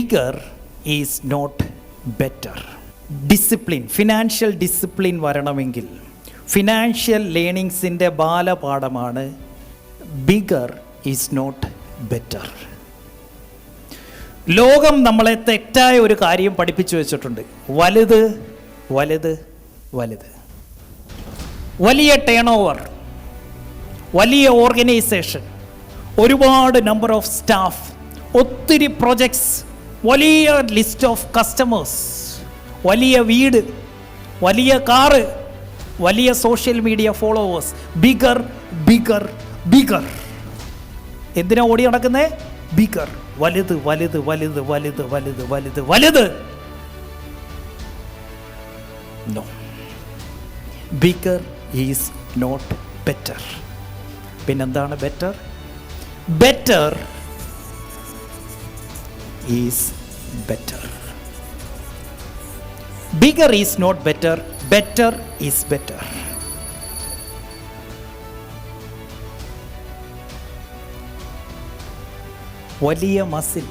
Bigger is not better. Discipline, financial discipline വരണമെങ്കിൽ financial ലേണിങ്സിൻ്റെ ബാലപാഠമാണ് ബിഗർ ഈസ് നോട്ട് ബെറ്റർ. ലോകം നമ്മളെ തെറ്റായ ഒരു കാര്യം പഠിപ്പിച്ചു വെച്ചിട്ടുണ്ട്. വലുത് വലുത് വലുത്. വലിയ ടേൺ ഓവർ, വലിയ ഓർഗനൈസേഷൻ, ഒരുപാട് നമ്പർ ഓഫ് സ്റ്റാഫ്, ഒത്തിരി പ്രൊജക്ട്സ്, വലിയ ലിസ്റ്റ് ഓഫ് കസ്റ്റമേഴ്സ്, വലിയ വീട്, വലിയ കാറ്, വലിയ social media followers. Bigger bigger bigger. എന്തിനാ ഓടി നടക്കുന്നേ? ബിഗർ, വലുത് വലുത് വലുത് വലുത് വലുത് വലുത് വലുത്. No, bigger is not better. പിന്നെന്താണ് better? Better is better. Bigger is not better, better is better. വലിയ മസിൽ,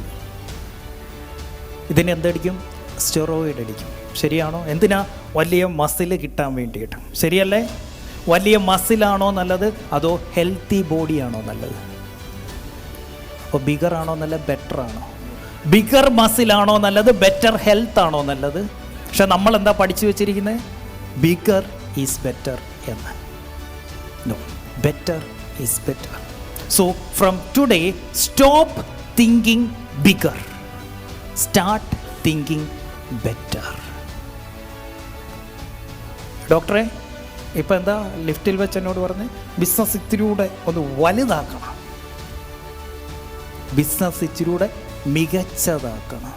ഇതിന് എന്തടിക്കും? സ്റ്റെറോയിഡ് അടിക്കും. ശരിയാണോ? എന്തിനാ? വലിയ മസിൽ കിട്ടാൻ വേണ്ടിയിട്ട്. ശരിയല്ലേ? വലിയ മസിലാണോ നല്ലത്, അതോ ഹെൽത്തി ബോഡിയാണോ നല്ലത്? അപ്പോൾ ബിഗർ ആണോ നല്ലത്, ബെറ്റർ ആണോ? ബിഗർ മസിലാണോ നല്ലത്, ബെറ്റർ ഹെൽത്ത് ആണോ നല്ലത്? പക്ഷെ നമ്മൾ എന്താ പഠിച്ചു വെച്ചിരിക്കുന്നത്? ബിഗർ ഈസ് ബെറ്റർ എന്ന്. No, better is better. So from today stop thinking bigger, start thinking better. ഡോക്ടറെ ഇപ്പം എന്താ ലിഫ്റ്റിൽ വെച്ച് എന്നോട് പറഞ്ഞ് ബിസിനസ് ഇത്തിരിയൂടെ ഒന്ന് വലുതാക്കണം, ബിസിനസ് ഇച്ചിരൂടെ മികച്ചതാക്കണം.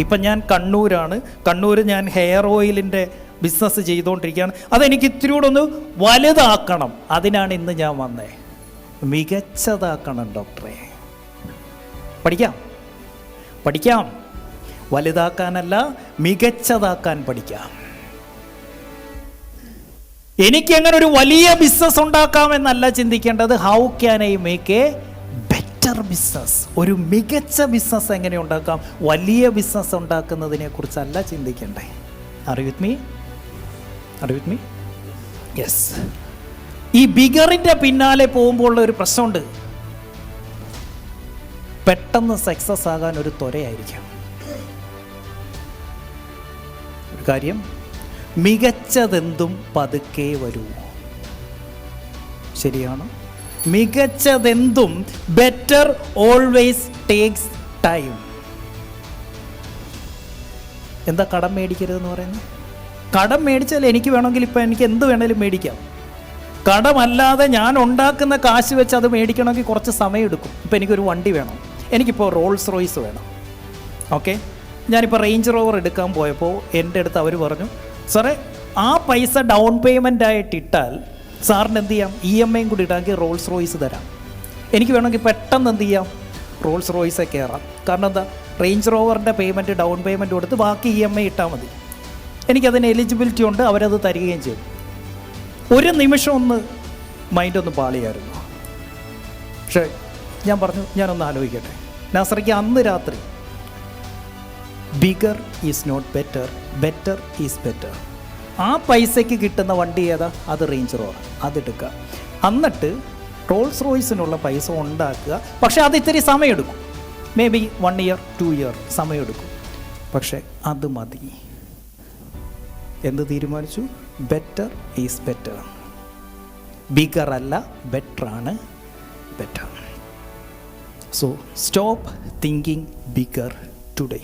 ഇപ്പം ഞാൻ കണ്ണൂരാണ്. കണ്ണൂർ ഞാൻ ഹെയർ ഓയിലിൻ്റെ ബിസിനസ് ചെയ്തുകൊണ്ടിരിക്കുകയാണ്. അതെനിക്ക് ഇത്തിരിയൂടെ ഒന്ന് വലുതാക്കണം. അതിനാണ് ഇന്ന് ഞാൻ വന്നേ. മികച്ചതാക്കണം ഡോക്ടറെ. പഠിക്കാം, പഠിക്കാം. വലുതാക്കാനല്ല, മികച്ചതാക്കാൻ പഠിക്കാം. എനിക്ക് എങ്ങനെ ഒരു വലിയ ബിസിനസ് ഉണ്ടാക്കാമെന്നല്ല ചിന്തിക്കേണ്ടത്. How can I make a better business? ഒരു മികച്ച ബിസിനസ് എങ്ങനെ ഉണ്ടാക്കാം? വലിയ ബിസിനസ് ഉണ്ടാക്കുന്നതിനെ കുറിച്ചല്ല ചിന്തിക്കേണ്ടേ. Are you with me? Are you with me? Yes. ഈ ബിഗറിൻ്റെ പിന്നാലെ പോകുമ്പോൾ ഒരു പ്രശ്നമുണ്ട്. പെട്ടെന്ന് സക്സസ് ആകാൻ ഒരു ത്വരയായിരിക്കും. ഒരു കാര്യം, മികച്ചതെന്തും പതുക്കെ വരൂ. ശരിയാണോ? മികച്ചതെന്തും, ബെറ്റർ ഓൾവേസ് ടേക്സ് ടൈം. എന്താ കടം മേടിക്കരുതെന്ന് പറയുന്നത്? കടം മേടിച്ചാൽ എനിക്ക് വേണമെങ്കിൽ ഇപ്പം എനിക്ക് എന്ത് വേണേലും മേടിക്കാം. കടമല്ലാതെ ഞാൻ ഉണ്ടാക്കുന്ന കാശ് വെച്ച് അത് മേടിക്കണമെങ്കിൽ കുറച്ച് സമയം എടുക്കും. ഇപ്പം എനിക്കൊരു വണ്ടി വേണം, എനിക്കിപ്പോൾ റോൾസ് റോയ്സ് വേണം. ഓക്കെ, ഞാനിപ്പോൾ റേഞ്ച് റോവർ എടുക്കാൻ പോയപ്പോൾ എൻ്റെ അടുത്ത് അവർ പറഞ്ഞു, സാറേ ആ പൈസ ഡൗൺ പേയ്മെൻ്റ് ആയിട്ട് ഇട്ടാൽ സാറിന് എന്ത് ചെയ്യാം, EMI കൂടി ഇടാമെങ്കിൽ റോൾസ് റോയ്സ് തരാം. എനിക്ക് വേണമെങ്കിൽ പെട്ടെന്ന് എന്ത് ചെയ്യാം, റോൾസ് റോയ്സേ കയറാം. കാരണം എന്താ, റേഞ്ച് റോവറിൻ്റെ പേയ്മെൻറ്റ് ഡൗൺ പേയ്മെൻറ്റ് കൊടുത്ത് ബാക്കി EMI ഇട്ടാൽ മതി. എനിക്കതിന് എലിജിബിലിറ്റി ഉണ്ട്, അവരത് തരികയും ചെയ്യും. ഒരു നിമിഷം ഒന്ന് മൈൻഡൊന്ന് പാളിയായിരുന്നു. പക്ഷേ ഞാൻ പറഞ്ഞു, ഞാനൊന്ന് ആലോചിക്കട്ടെ. നാസറയ്ക്ക് അന്ന് രാത്രി bigger is not better, better is better. ആ പൈസയ്ക്ക് കിട്ടുന്ന വണ്ടി ഏതാ? അത് റേഞ്ച് റോവർ, അതെടുക്കുക. എന്നിട്ട് റോൾസ് റോയ്സിനുള്ള പൈസ ഉണ്ടാക്കുക. പക്ഷേ അത് ഇത്തിരി സമയമെടുക്കും. മേ ബി 1 year 2 year സമയമെടുക്കും. പക്ഷേ അത് മതി. എന്ത് തീരുമാനിച്ചു? Better is better. ബിഗർ അല്ല, ബെറ്റർ ആണ് better. So stop thinking bigger today.